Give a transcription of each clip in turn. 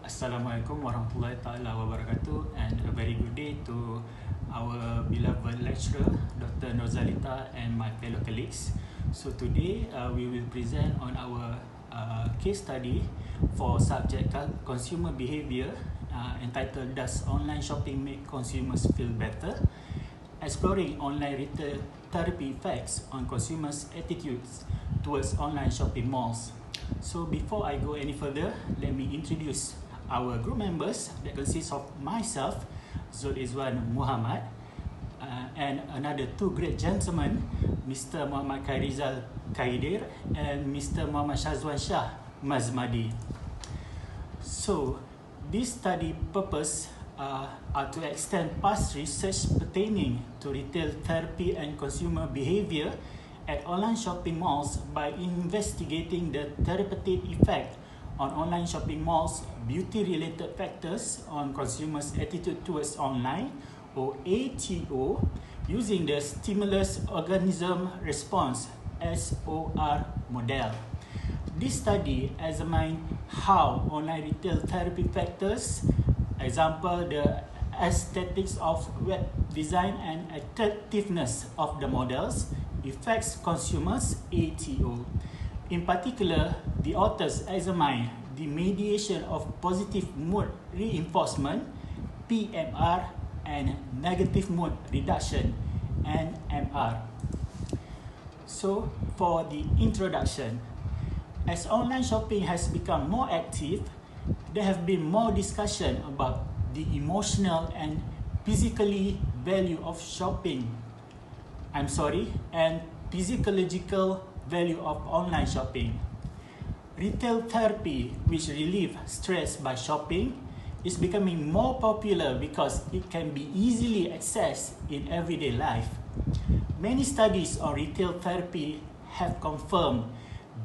Assalamualaikum warahmatullahi taala wabarakatuh, and a very good day to our beloved lecturer Dr. Nozalita and my fellow colleagues. So today we will present on our case study for subject consumer behavior entitled "Does Online Shopping Make Consumers Feel Better?" Exploring online retail therapy effects on consumers' attitudes towards online shopping malls. So before I go any further, let me introduce our group members that consists of myself, Zul Izwan Muhammad, and another two great gentlemen, Mr. Muhammad Khairizal Khaidir and Mr. Muhammad Shazwan Shah Mazmadi. So this study purpose are to extend past research pertaining to retail therapy and consumer behavior at online shopping malls by investigating the therapeutic effect on online shopping malls, beauty-related factors on consumers' attitude towards online, or ATO, using the Stimulus Organism Response (SOR) model. This study examined how online retail therapy factors, example the aesthetics of web design and attractiveness of the models, affects consumers' ATO. In particular, the authors examine the mediation of positive mood reinforcement, PMR, and negative mood reduction, NMR. So, for the introduction, as online shopping has become more active, there have been more discussion about the emotional and physically value of shopping. And physiological value of online shopping. Retail therapy, which relieves stress by shopping, is becoming more popular because it can be easily accessed in everyday life. Many studies on retail therapy have confirmed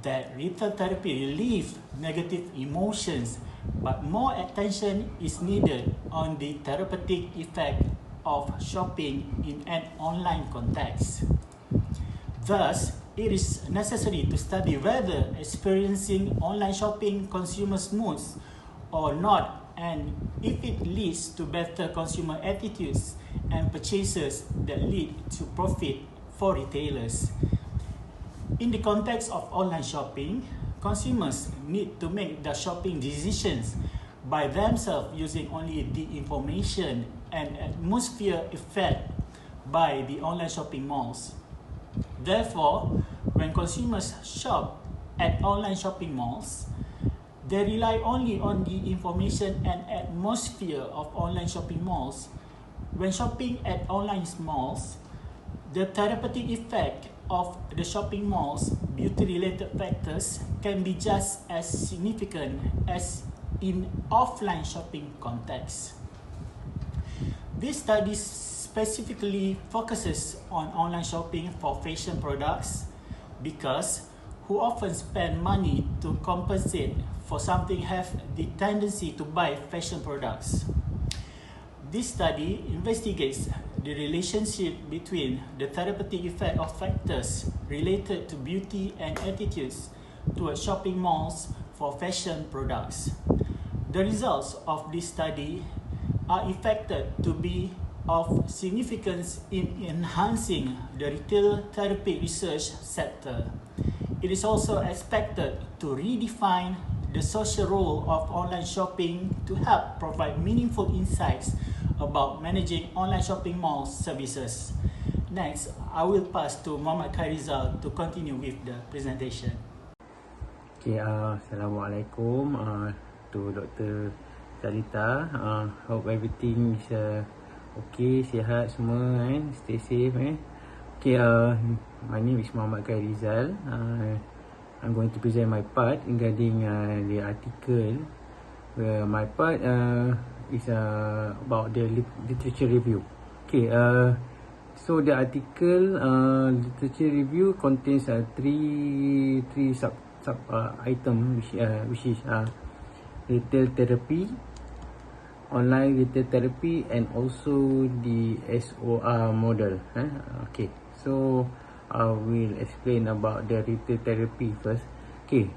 that retail therapy relieves negative emotions, but more attention is needed on the therapeutic effect of shopping in an online context. Thus, it is necessary to study whether experiencing online shopping consumers' moods or not, and if it leads to better consumer attitudes and purchases that lead to profit for retailers. In the context of online shopping, consumers need to make their shopping decisions by themselves using only the information and atmosphere effect by the online shopping malls. Therefore, when consumers shop at online shopping malls, they rely only on the information and atmosphere of online shopping malls. When shopping at online malls, the therapeutic effect of the shopping malls' beauty-related factors can be just as significant as in offline shopping context. This study specifically focuses on online shopping for fashion products because who often spend money to compensate for something have the tendency to buy fashion products. This study investigates the relationship between the therapeutic effect of factors related to beauty and attitudes towards shopping malls for fashion products. The results of this study are expected to be of significance in enhancing the retail therapy research sector. It is also expected to redefine the social role of online shopping to help provide meaningful insights about managing online shopping mall services. Next, I will pass to Muhammad Khairizal to continue with the presentation. Okay, Assalamualaikum to Dr. Zalita. Hope everything is okay, sihat semua, stay safe. Okay, my name is Muhammad Khairizal. I'm going to present my part regarding the article. My part is about the literature review. Okay, so the article literature review contains three sub item which is retail therapy, online retail therapy, and also the SOR model. Okay, so I will explain about the retail therapy first. Okay,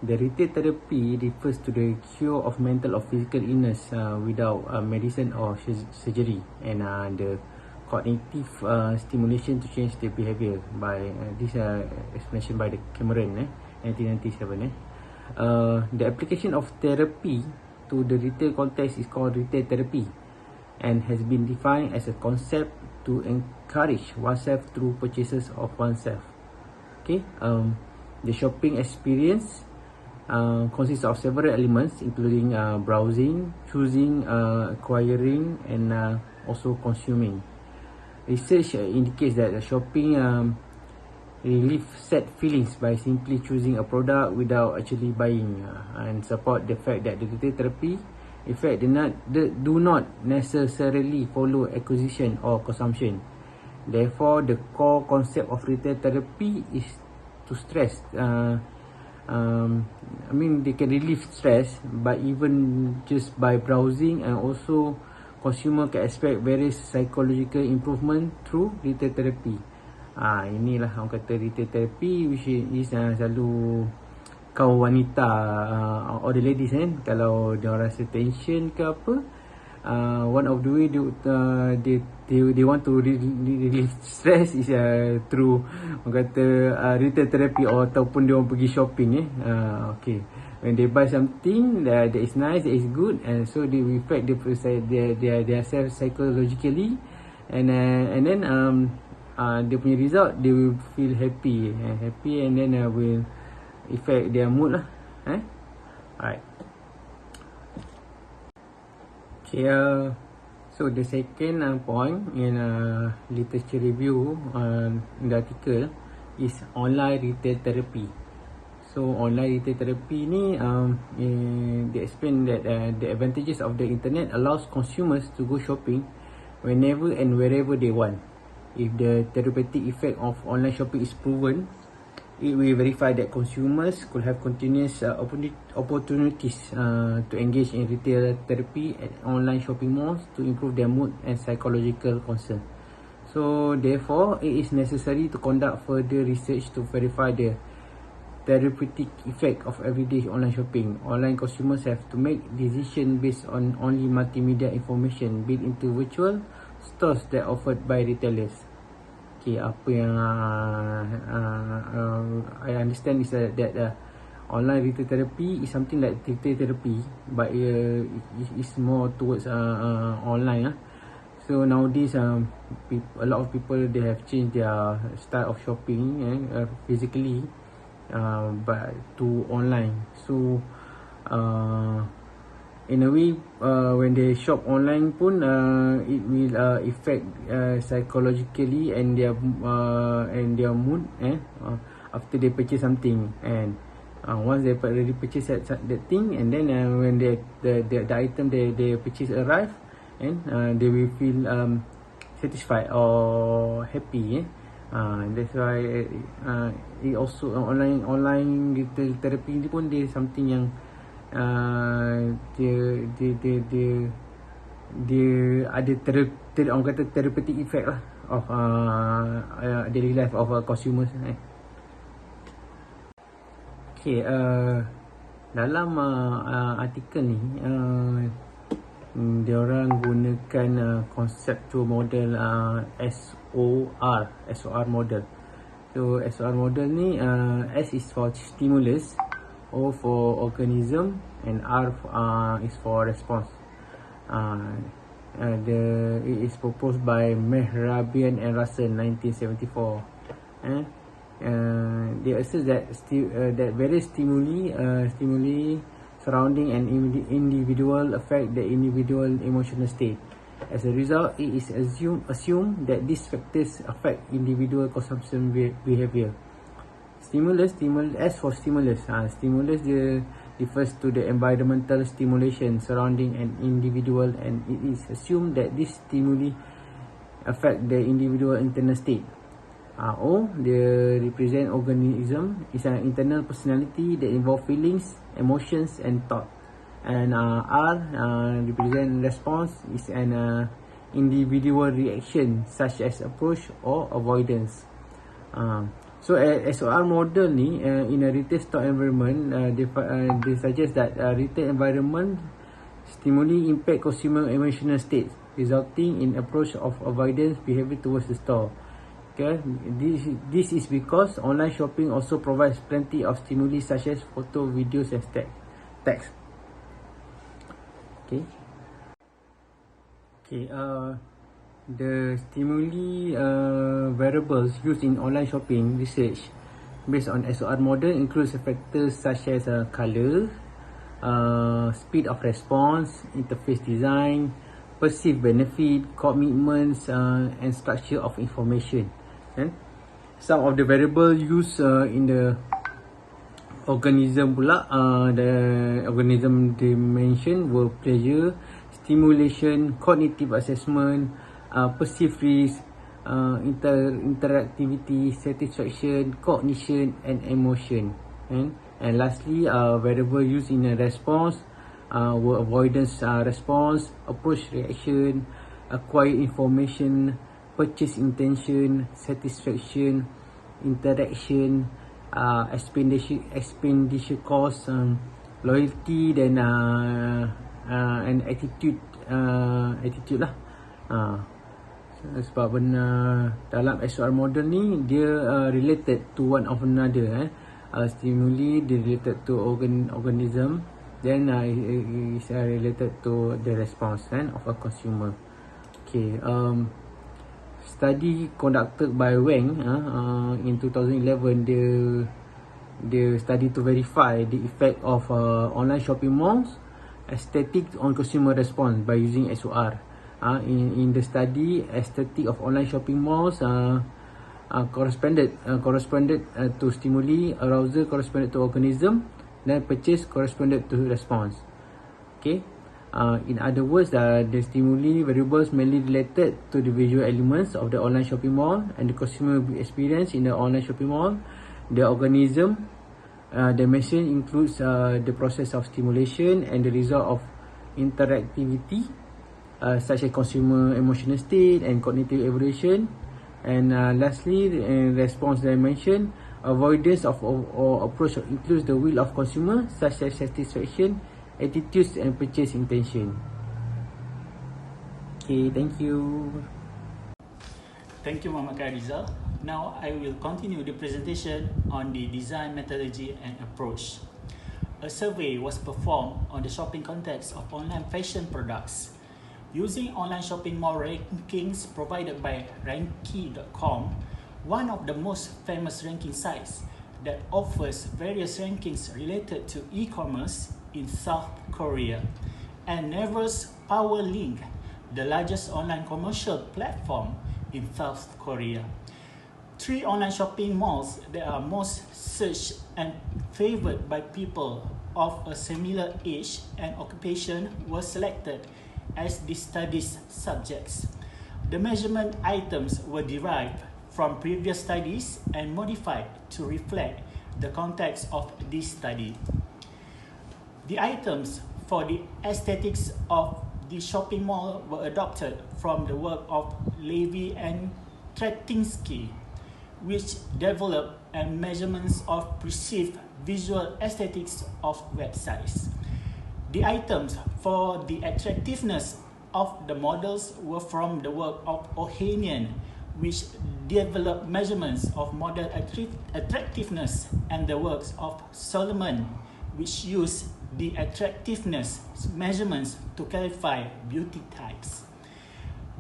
The retail therapy refers to the cure of mental or physical illness without medicine or surgery, and the cognitive stimulation to change the behavior by this is mentioned by the Cameron 1997. The application of therapy to the retail context is called retail therapy and has been defined as a concept to encourage oneself through purchases of oneself. Okay, the shopping experience consists of several elements including browsing, choosing, acquiring, and also consuming. Research indicates that shopping relieves sad feelings by simply choosing a product without actually buying, and support the fact that the retail therapy effect do not necessarily follow acquisition or consumption. Therefore, the core concept of retail therapy is to stress. They can relieve stress by even just by browsing, and also consumer can expect various psychological improvement through retail therapy. Inilah orang kata retail therapy, which is selalu kaum wanita or the ladies kalau dia rasa tension ke apa, one of the way they want to relieve stress is through orang kata retail therapy, or ataupun dia orang pergi shopping okay, when they buy something that is nice, that is good, and so they affect their self psychologically, and then dia punya result, they will feel happy, and then will affect their mood lah. Alright. Okay, so the second point in literature review in the article is online retail therapy. So online retail therapy ni they explain that the advantages of the internet allows consumers to go shopping whenever and wherever they want. If the therapeutic effect of online shopping is proven, it will verify that consumers could have continuous opportunities to engage in retail therapy at online shopping malls to improve their mood and psychological concern. So therefore, it is necessary to conduct further research to verify the therapeutic effect of everyday online shopping. Online consumers have to make decisions based on only multimedia information built into virtual stores that offered by retailers. Okay, apa yang I understand is that online retail therapy is something like retail therapy, but it's more towards online. So nowadays, a lot of people, they have changed their style of shopping physically, but to online. So in a way, when they shop online pun, it will affect psychologically and their mood after they purchase something. And once they already purchase that thing, and then when the item they purchase arrive, and they will feel satisfied or happy. That's why it also online retail therapy ni pun dia something yang dia ada orang kata therapeutic effect lah of daily life of consumers. Okay, dalam artikel ni dia orang gunakan conceptual model SOR model. So SOR model ni, S is for stimulus, O for organism, and R is for response. It is proposed by Mehrabian and Russell 1974. They assert that various stimuli surrounding an individual affect the individual emotional state. As a result, it is assumed that these factors affect individual consumption behavior. Stimulus, S for stimulus. Stimulus refers to the environmental stimulation surrounding an individual, and it is assumed that this stimuli affect the individual internal state. O, they represent organism, is an internal personality that involve feelings, emotions, and thought. And R represent response, is an individual reaction such as approach or avoidance. So SOR model ni in a retail store environment, they suggest that retail environment stimuli impact consumer emotional states, resulting in approach of avoidance behavior towards the store. Okay, this is because online shopping also provides plenty of stimuli such as photo, videos and text. Okay. The stimuli variables used in online shopping research based on SOR model includes factors such as color, speed of response, interface design, perceived benefit, commitments, and structure of information. Some of the variables used in the organism pula, the organism dimension were pleasure, stimulation, cognitive assessment, perceived risk, interactivity, satisfaction, cognition and emotion. And lastly, variable used in a response were avoidance response, approach reaction, acquire information, purchase intention, satisfaction, interaction, expenditure cost, loyalty dan and attitude lah. Sebab dalam SOR model ni dia related to one of another. Stimuli related to organism, then is related to the response of a consumer. Okay, study conducted by Wang in 2011, the study to verify the effect of online shopping malls aesthetic on consumer response by using SOR. In the study, aesthetic of online shopping malls corresponded to stimuli, arousal corresponded to organism, then purchase corresponded to response. Okay. In other words, the stimuli variables mainly related to the visual elements of the online shopping mall and the consumer experience in the online shopping mall. The organism dimension includes the process of stimulation and the result of interactivity, such as consumer emotional state and cognitive evaluation. And lastly, in response dimension, avoidance of or approach includes the will of consumer, such as satisfaction, attitudes and purchase intention. Okay, thank you. Thank you, Muhammad Rizal. Now I will continue the presentation on the design methodology and approach. A survey was performed on the shopping context of online fashion products. Using online shopping mall rankings provided by Ranky.com, one of the most famous ranking sites that offers various rankings related to e-commerce in South Korea, and Naver's PowerLink, the largest online commercial platform in South Korea. 3 online shopping malls that are most searched and favored by people of a similar age and occupation were selected as the study's subjects. The measurement items were derived from previous studies and modified to reflect the context of this study. The items for the aesthetics of the shopping mall were adopted from the work of Levy and Tretinsky, which developed measurements of perceived visual aesthetics of websites. The items for the attractiveness of the models were from the work of Ohanian, which developed measurements of model attractiveness, and the works of Solomon, which used the attractiveness measurements to clarify beauty types.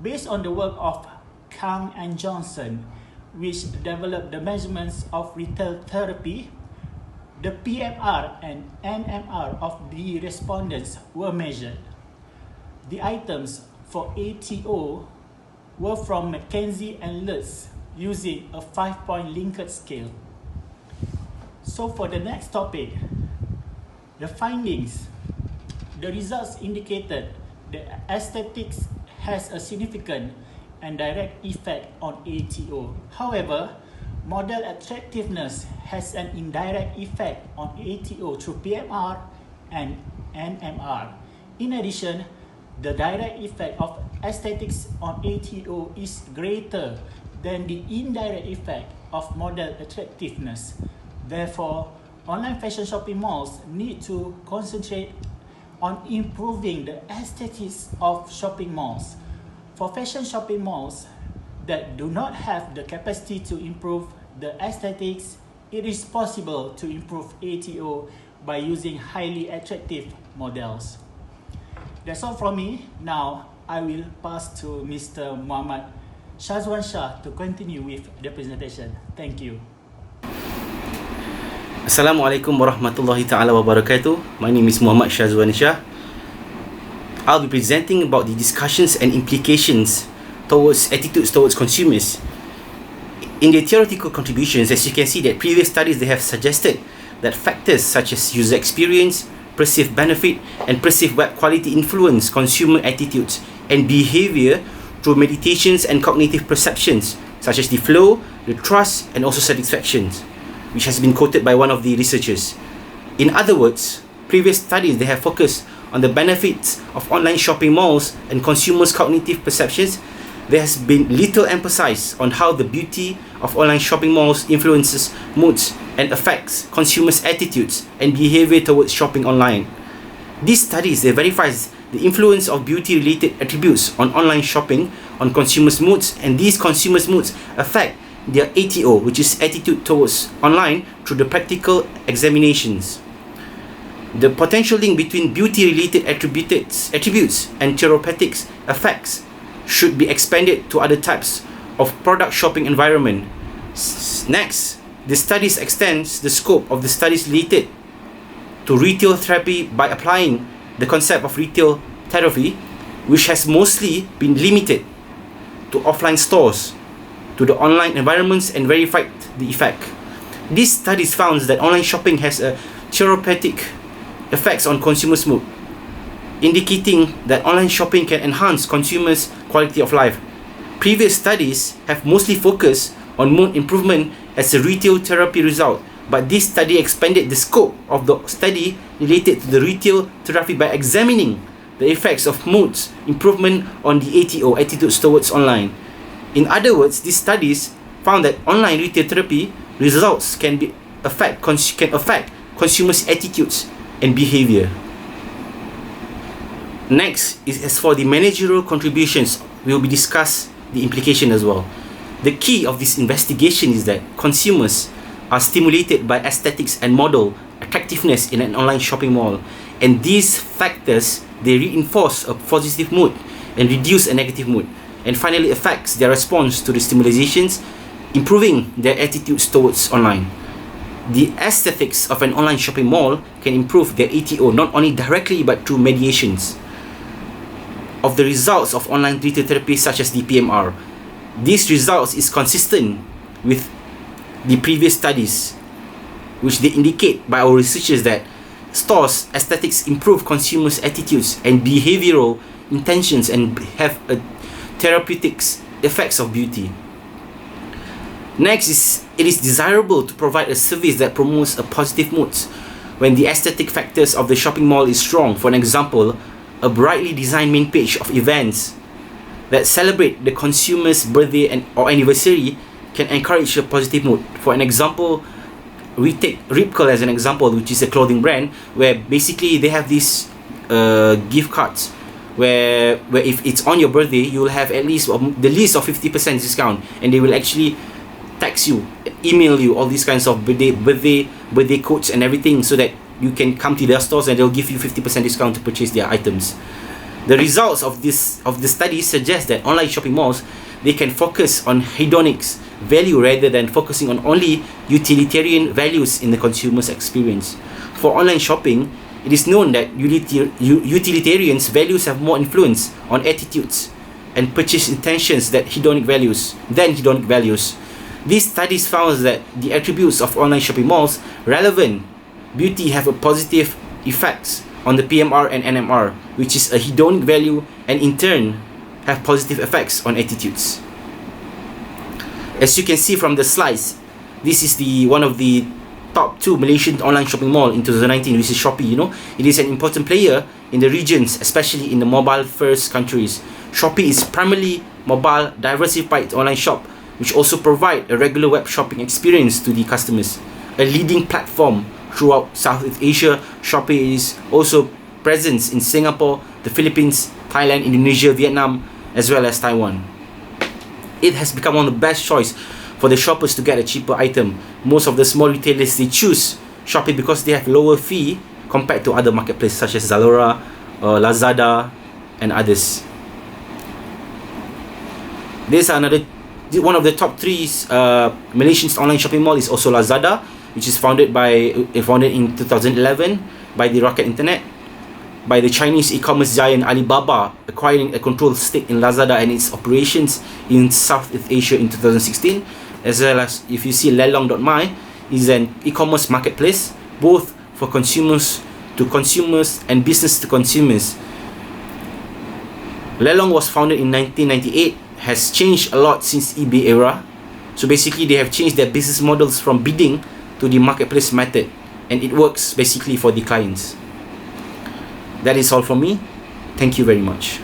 Based on the work of Kang and Johnson, which developed the measurements of retail therapy, the PMR and NMR of the respondents were measured. The items for ATO were from McKenzie and Lutz using a 5-point Likert scale. So for the next topic, the findings. The results indicated that aesthetics has a significant and direct effect on ATO. However, model attractiveness has an indirect effect on ATO through PMR and NMR. In addition, the direct effect of aesthetics on ATO is greater than the indirect effect of model attractiveness. Therefore, online fashion shopping malls need to concentrate on improving the aesthetics of shopping malls. For fashion shopping malls that do not have the capacity to improve the aesthetics, it is possible to improve ATO by using highly attractive models. That's all from me. Now, I will pass to Mr. Muhammad Shazwan Shah to continue with the presentation. Thank you. Assalamualaikum warahmatullahi ta'ala wabarakatuh. My name is Muhammad Shazwan Shah. I'll be presenting about the discussions and implications towards attitudes towards consumers. In the theoretical contributions, as you can see that previous studies they have suggested that factors such as user experience, perceived benefit, and perceived web quality influence consumer attitudes and behavior through meditations and cognitive perceptions such as the flow, the trust, and also satisfactions, which has been quoted by one of the researchers. In other words, previous studies they have focused on the benefits of online shopping malls and consumers' cognitive perceptions. There has been little emphasis on how the beauty of online shopping malls influences moods and affects consumers' attitudes and behavior towards shopping online. These studies they verifies the influence of beauty-related attributes on online shopping on consumers' moods, and these consumers' moods affect their ATO, which is attitude towards online, through the practical examinations. The potential link between beauty-related attributes and therapeutic effects should be expanded to other types of product shopping environment. Next, the studies extends the scope of the studies related to retail therapy by applying the concept of retail therapy, which has mostly been limited to offline stores, to the online environments, and verified the effect. These studies found that online shopping has a therapeutic effects on consumers' mood, indicating that online shopping can enhance consumers' quality of life. Previous studies have mostly focused on mood improvement as a retail therapy result, but this study expanded the scope of the study related to the retail therapy by examining the effects of moods improvement on the ATO, attitudes towards online. In other words, these studies found that online retail therapy results can affect consumers' attitudes and behavior. Next is as for the managerial contributions, we will be discuss the implication as well. The key of this investigation is that consumers are stimulated by aesthetics and model attractiveness in an online shopping mall, and these factors they reinforce a positive mood and reduce a negative mood, and finally affects their response to the stimulations, improving their attitudes towards online. The aesthetics of an online shopping mall can improve their ATO not only directly but through mediations of the results of online retail therapy such as the PMR. These results is consistent with the previous studies, which they indicate by our researchers that stores aesthetics improve consumers' attitudes and behavioral intentions and have a therapeutic effects of beauty. Next is, it is desirable to provide a service that promotes a positive mood when the aesthetic factors of the shopping mall is strong. For an example, a brightly designed main page of events that celebrate the consumer's birthday or anniversary can encourage a positive mood. For an example, we take Ripple as an example, which is a clothing brand where basically they have these gift cards where if it's on your birthday, you will have at least the least of 50% discount, and they will actually text you, email you all these kinds of birthday codes and everything, so that you can come to their stores and they'll give you 50% discount to purchase their items. The results of the study suggest that online shopping malls they can focus on hedonics value rather than focusing on only utilitarian values in the consumer's experience. For online shopping, it is known that utilitarians values have more influence on attitudes and purchase intentions than hedonic values. These studies found that the attributes of online shopping malls relevant beauty have a positive effects on the PMR and NMR, which is a hedonic value, and in turn have positive effects on attitudes. As you can see from the slides, this is one of the top 2 Malaysian online shopping mall in 2019, which is Shopee. It is an important player in the regions, especially in the mobile first countries. Shopee is primarily mobile diversified online shop which also provide a regular web shopping experience to the customers. A leading platform throughout Southeast Asia, Shopee is also present in Singapore, the Philippines, Thailand, Indonesia, Vietnam, as well as Taiwan. It has become one of the best choice for the shoppers to get a cheaper item. Most of the small retailers, they choose Shopee because they have lower fee compared to other marketplaces such as Zalora, Lazada, and others. This one of the top 3 Malaysian online shopping mall is also Lazada, which is founded in 2011 by the Rocket Internet, by the Chinese e-commerce giant Alibaba, acquiring a controlled stake in Lazada and its operations in Southeast Asia in 2016, as well as, if you see, Lelong.my is an e-commerce marketplace, both for consumers to consumers and business to consumers. Lelong was founded in 1998, has changed a lot since eBay era. So basically, they have changed their business models from bidding to the marketplace method, and it works basically for the clients. That is all from me. Thank you very much.